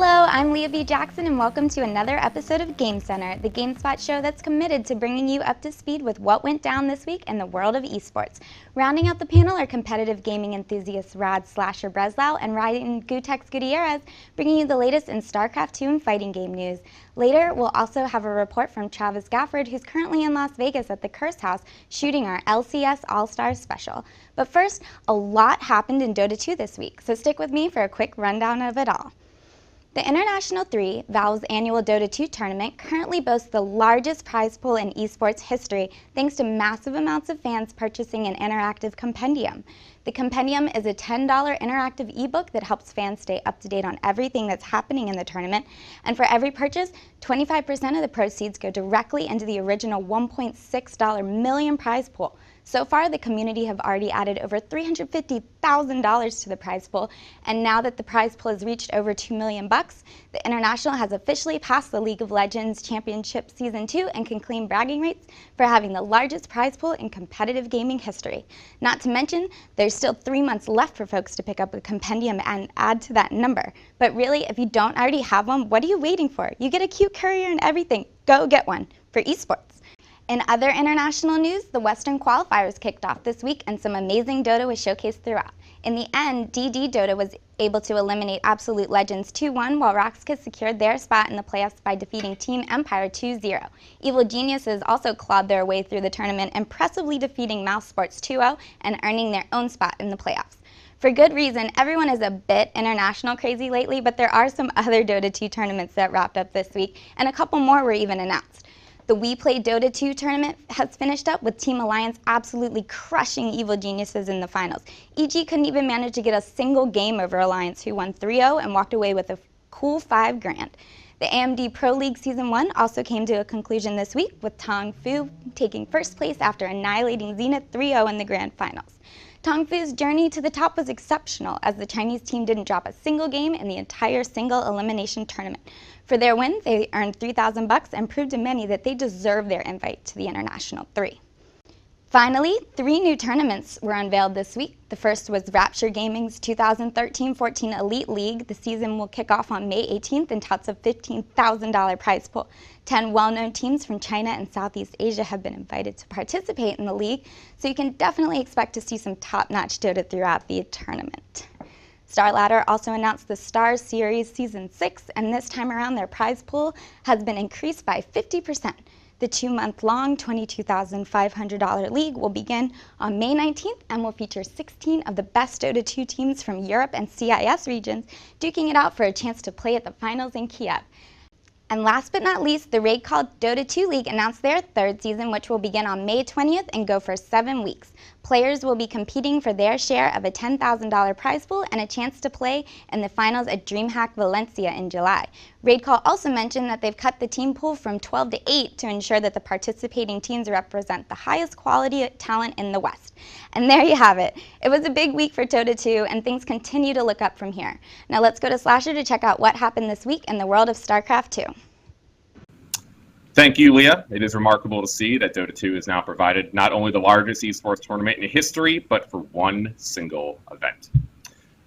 Hello, I'm Leah B. Jackson and welcome to another episode of GameCenter, the GameSpot show that's committed to bringing you up to speed with what went down this week in the world of esports. Rounding out the panel are competitive gaming enthusiasts Rad Slasher Breslau and Ryan Gutex Gutierrez, bringing you the latest in StarCraft 2 and fighting game news. Later, we'll also have a report from Travis Gafford, who's currently in Las Vegas at the Curse House shooting our LCS All Stars special. But first, a lot happened in Dota 2 this week, so stick with me for a quick rundown of it all. The International 3, Valve's annual Dota 2 tournament, currently boasts the largest prize pool in esports history thanks to massive amounts of fans purchasing an interactive compendium. The compendium is a $10 interactive ebook that helps fans stay up to date on everything that's happening in the tournament, and for every purchase, 25% of the proceeds go directly into the original $1.6 million prize pool. So far, the community have already added over $350,000 to the prize pool, and now that the prize pool has reached over $2 million, the International has officially passed the League of Legends Championship Season 2 and can claim bragging rights for having the largest prize pool in competitive gaming history. Not to mention, there's still 3 months left for folks to pick up a compendium and add to that number. But really, if you don't already have one, what are you waiting for? You get a cute courier and everything. Go get one for esports. In other international news, the Western Qualifiers kicked off this week and some amazing Dota was showcased throughout. In the end, DD Dota was able to eliminate Absolute Legends 2-1, while Roxkiss secured their spot in the playoffs by defeating Team Empire 2-0. Evil Geniuses also clawed their way through the tournament, impressively defeating Mouse Sports 2-0 and earning their own spot in the playoffs. For good reason, everyone is a bit international crazy lately, but there are some other Dota 2 tournaments that wrapped up this week, and a couple more were even announced. The We Play Dota 2 tournament has finished up with Team Alliance absolutely crushing Evil Geniuses in the finals. EG couldn't even manage to get a single game over Alliance, who won 3-0 and walked away with a cool $5 grand. The AMD Pro League Season 1 also came to a conclusion this week, with Tong Fu taking first place after annihilating Zenith 3-0 in the grand finals. Tong Fu's journey to the top was exceptional, as the Chinese team didn't drop a single game in the entire single elimination tournament. For their win, they earned $3,000 and proved to many that they deserve their invite to the International 3. Finally, 3 new tournaments were unveiled this week. The first was Rapture Gaming's 2013-14 Elite League. The season will kick off on May 18th and touts a $15,000 prize pool. 10 well-known teams from China and Southeast Asia have been invited to participate in the league, so you can definitely expect to see some top-notch Dota throughout the tournament. StarLadder also announced the Stars Series Season 6, and this time around their prize pool has been increased by 50%. The 2-month-long $22,500 league will begin on May 19th and will feature 16 of the best Dota 2 teams from Europe and CIS regions, duking it out for a chance to play at the finals in Kiev. And last but not least, the raid called Dota 2 League announced their 3rd season, which will begin on May 20th and go for 7 weeks. Players will be competing for their share of a $10,000 prize pool and a chance to play in the finals at DreamHack Valencia in July. Raid Call also mentioned that they've cut the team pool from 12 to 8 to ensure that the participating teams represent the highest quality talent in the West. And there you have it. It was a big week for Dota 2, and things continue to look up from here. Now let's go to Slasher to check out what happened this week in the world of StarCraft 2. Thank you, Leah. It is remarkable to see that Dota 2 has now provided not only the largest esports tournament in history, but for one single event.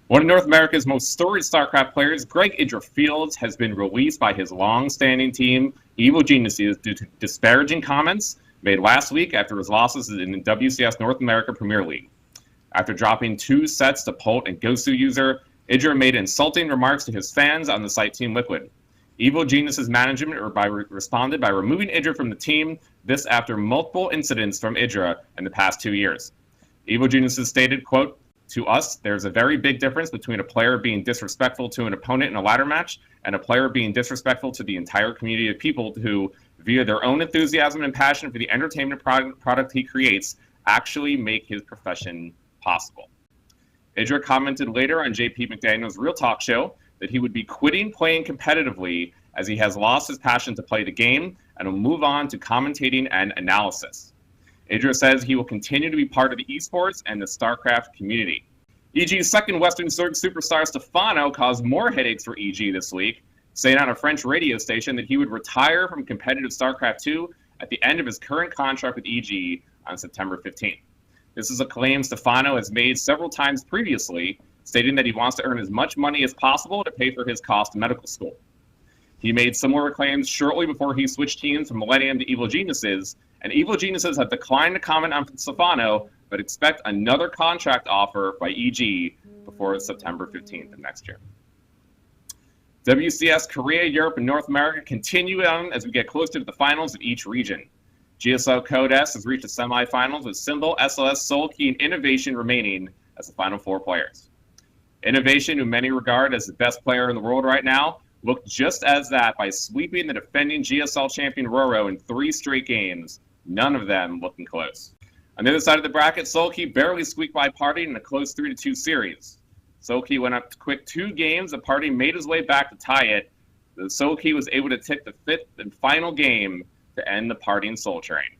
One of North America's most storied StarCraft players, Greg Idra Fields, has been released by his long-standing team, Evil Geniuses, due to disparaging comments made last week after his losses in the WCS North America Premier League. After dropping 2 sets to Pult and Gosu user, Idra made insulting remarks to his fans on the site Team Liquid. Evil Geniuses management responded by removing Idra from the team, this after multiple incidents from Idra in the past 2 years. Evil Geniuses stated, quote, "To us, there's a very big difference between a player being disrespectful to an opponent in a ladder match and a player being disrespectful to the entire community of people who, via their own enthusiasm and passion for the entertainment product he creates, actually make his profession possible." Idra commented later on JP McDaniel's Real Talk show that he would be quitting playing competitively as he has lost his passion to play the game and will move on to commentating and analysis. Idra says he will continue to be part of the esports and the StarCraft community. EG's second Western superstar Stefano caused more headaches for EG this week, saying on a French radio station that he would retire from competitive StarCraft 2 at the end of his current contract with EG on September 15th. This is a claim Stefano has made several times previously, stating that he wants to earn as much money as possible to pay for his cost of medical school. He made similar claims shortly before he switched teams from Millennium to Evil Geniuses, and Evil Geniuses have declined to comment on Stefano, but expect another contract offer by EG before September 15th of next year. WCS Korea, Europe, and North America continue on as we get closer to the finals of each region. GSL Code S has reached the semifinals with Symbol, SLS, Soul Key, and Innovation remaining as the final 4 players. Innovation, who many regard as the best player in the world right now, looked just as that by sweeping the defending GSL champion Roro in 3 straight games, none of them looking close. On the other side of the bracket, Soul Key barely squeaked by Party in a close 3-2 series. Soul Key went up to quick 2 games, the Party made his way back to tie it. The Soul Key was able to take the 5th and final game to end the Party and Soul Train.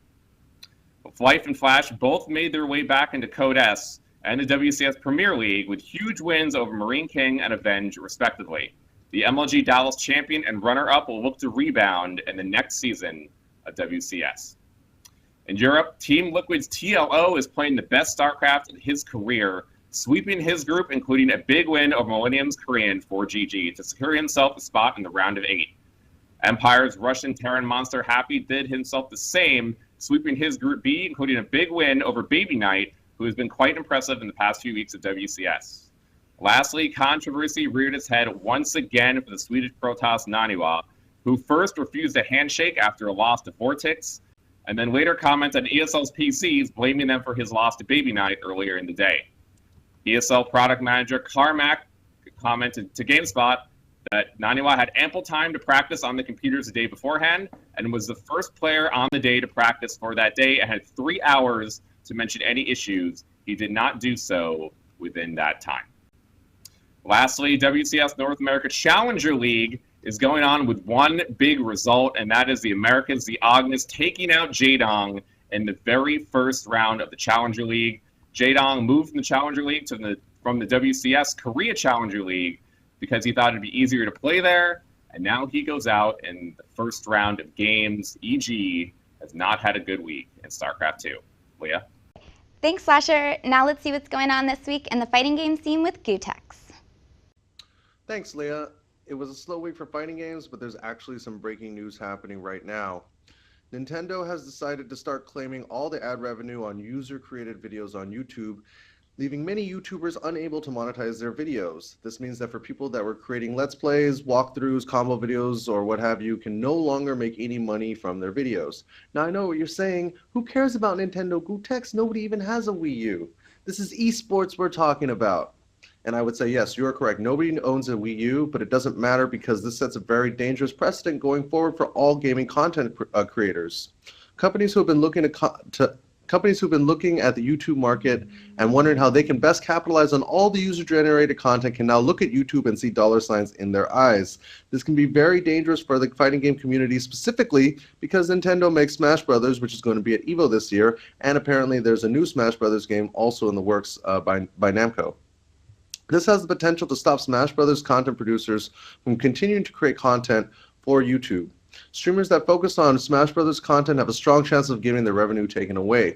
But Life and Flash both made their way back into Code S and the WCS Premier League with huge wins over Marine King and Avenge, respectively. The MLG Dallas champion and runner-up will look to rebound in the next season of WCS. In Europe, Team Liquid's TLO is playing the best StarCraft in his career, sweeping his group, including a big win over Millennium's Korean 4GG to secure himself a spot in the round of 8. Empire's Russian Terran monster Happy did himself the same, sweeping his Group B, including a big win over Baby Knight, who has been quite impressive in the past few weeks of WCS. Lastly, controversy reared its head once again for the Swedish Protoss Naniwa, who first refused a handshake after a loss to Vortex, and then later commented on ESL's PCs, blaming them for his loss to Baby Knight earlier in the day. ESL product manager Carmack commented to GameSpot that Naniwa had ample time to practice on the computers the day beforehand and was the first player on the day to practice for that day and had 3 hours to mention any issues. He did not do so within that time. Lastly, WCS North America Challenger League is going on with one big result, and that is the Americans, the Agnes, taking out Jaedong in the very first round of the Challenger League. Jaedong moved from the Challenger League from the WCS Korea Challenger League because he thought it'd be easier to play there, and now he goes out in the first round of games. EG has not had a good week in StarCraft 2. Leah? Thanks, Slasher. Now let's see what's going on this week in the fighting game scene with Gutex. Thanks, Leah. It was a slow week for fighting games, but there's actually some breaking news happening right now. Nintendo has decided to start claiming all the ad revenue on user-created videos on YouTube, leaving many YouTubers unable to monetize their videos. This means that for people that were creating Let's Plays, walkthroughs, combo videos, or what have you, can no longer make any money from their videos. Now, I know what you're saying. Who cares about Nintendo Gutex? Nobody even has a Wii U. This is esports we're talking about. And I would say, yes, you are correct. Nobody owns a Wii U, but it doesn't matter because this sets a very dangerous precedent going forward for all gaming content creators. Companies who have been looking at the YouTube market and wondering how they can best capitalize on all the user-generated content can now look at YouTube and see dollar signs in their eyes. This can be very dangerous for the fighting game community specifically because Nintendo makes Smash Brothers, which is going to be at EVO this year, and apparently there's a new Smash Brothers game also in the works by Namco. This has the potential to stop Smash Brothers content producers from continuing to create content for YouTube. Streamers that focus on Smash Brothers content have a strong chance of getting their revenue taken away.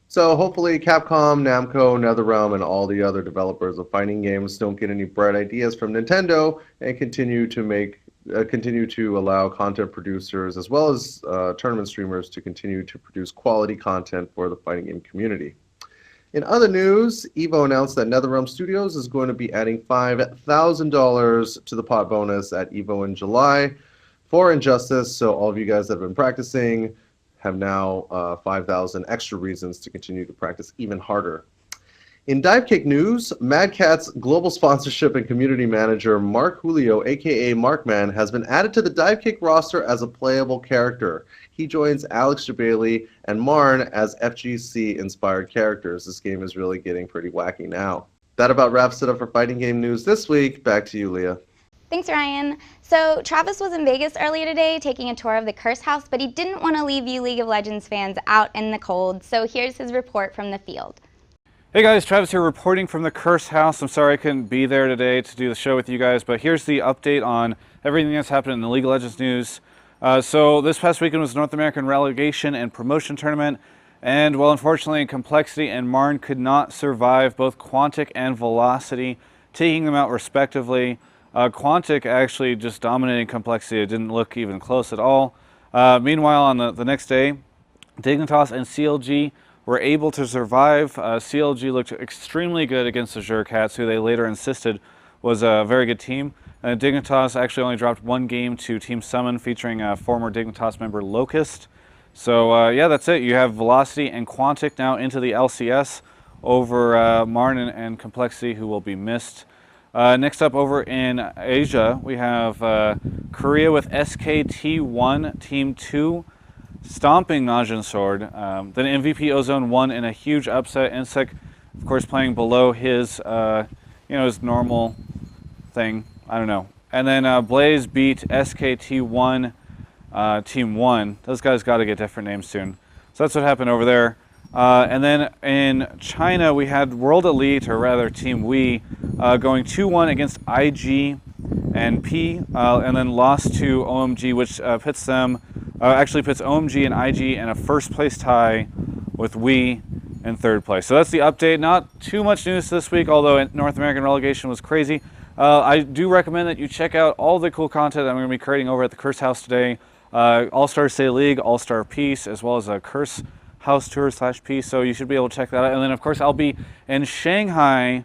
So hopefully Capcom, Namco, NetherRealm, and all the other developers of fighting games don't get any bright ideas from Nintendo and continue to allow content producers as well as tournament streamers to continue to produce quality content for the fighting game community. In other news, EVO announced that NetherRealm Studios is going to be adding $5,000 to the pot bonus at EVO in July for Injustice, so all of you guys that have been practicing have now 5,000 extra reasons to continue to practice even harder. In Divekick news, Mad Catz global sponsorship and community manager Mark Julio, aka Markman, has been added to the Divekick roster as a playable character. He joins Alex Jabali and Marn as FGC-inspired characters. This game is really getting pretty wacky now. That about wraps it up for fighting game news this week. Back to you, Leah. Thanks, Ryan. So Travis was in Vegas earlier today taking a tour of the Curse House, but he didn't want to leave you League of Legends fans out in the cold, so here's his report from the field. Hey guys, Travis here reporting from the Curse House. I'm sorry I couldn't be there today to do the show with you guys, but here's the update on everything that's happened in the League of Legends news. So this past weekend was the North American Relegation and Promotion Tournament, and well, unfortunately, Complexity and Marn could not survive. Both Quantic and Velocity taking them out respectively. Quantic actually just dominating Complexity. It didn't look even close at all. Meanwhile, on the next day, Dignitas and CLG were able to survive. CLG looked extremely good against the Cats, who they later insisted was a very good team. Dignitas actually only dropped one game to Team Summon, featuring former Dignitas member Locust. So yeah, that's it. You have Velocity and Quantic now into the LCS over Marn and Complexity, who will be missed. Next up over in Asia, we have Korea with SKT1 Team 2 stomping Najin Sword. Then MVP Ozone won in a huge upset. Insec, of course, playing below his, his normal thing. I don't know. And then Blaze beat SKT1 Team 1. Those guys got to get different names soon. So that's what happened over there. And then in China, we had World Elite, or rather Team Wii, going 2-1 against IG and P, and then lost to OMG, which pits them, actually puts OMG and IG in a first place tie with Wii in third place. So that's the update. Not too much news this week, although North American relegation was crazy. I do recommend that you check out all the cool content I'm going to be creating over at the Curse House today. All-Star Say League, All-Star Peace, as well as a Curse House Tour /Peace, so you should be able to check that out. And then, of course, I'll be in Shanghai,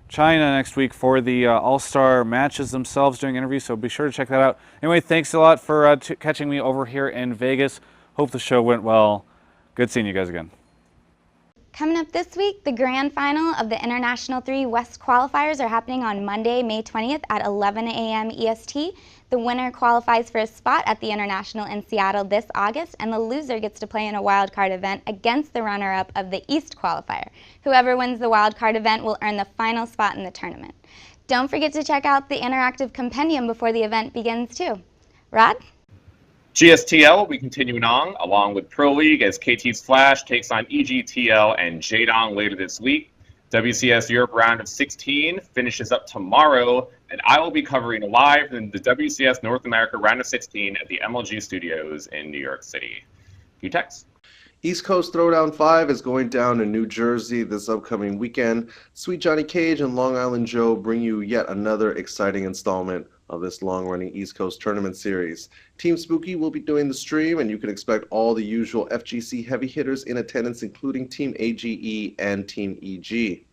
China next week for the All-Star matches themselves, doing interviews, so be sure to check that out. Anyway, thanks a lot for catching me over here in Vegas. Hope the show went well. Good seeing you guys again. Coming up this week, the grand final of the International 3 West qualifiers are happening on Monday, May 20th at 11 a.m. EST. The winner qualifies for a spot at the International in Seattle this August, and the loser gets to play in a wildcard event against the runner-up of the East qualifier. Whoever wins the wildcard event will earn the final spot in the tournament. Don't forget to check out the interactive compendium before the event begins too. Rod? GSTL will be continuing on, along with Pro League, as KT's Flash takes on EGTL and Jadong later this week. WCS Europe round of 16 finishes up tomorrow, and I will be covering live in the WCS North America round of 16 at the MLG Studios in New York City. Text. East Coast Throwdown 5 is going down in New Jersey this upcoming weekend. Sweet Johnny Cage and Long Island Joe bring you yet another exciting installment of this long-running East Coast tournament series. Team Spooky will be doing the stream, and you can expect all the usual FGC heavy hitters in attendance, including Team AGE and Team EG.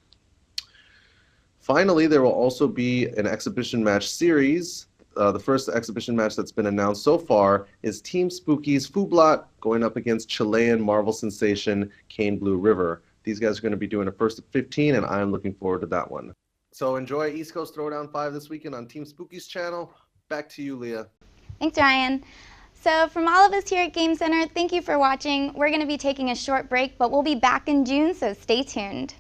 Finally, there will also be an exhibition match series. The first exhibition match that's been announced so far is Team Spooky's Fublat going up against Chilean Marvel sensation Cane Blue River. These guys are going to be doing a first of 15, and I'm looking forward to that one. So enjoy East Coast Throwdown 5 this weekend on Team Spooky's channel. Back to you, Leah. Thanks, Ryan. So from all of us here at GameCenter, thank you for watching. We're going to be taking a short break, but we'll be back in June, so stay tuned.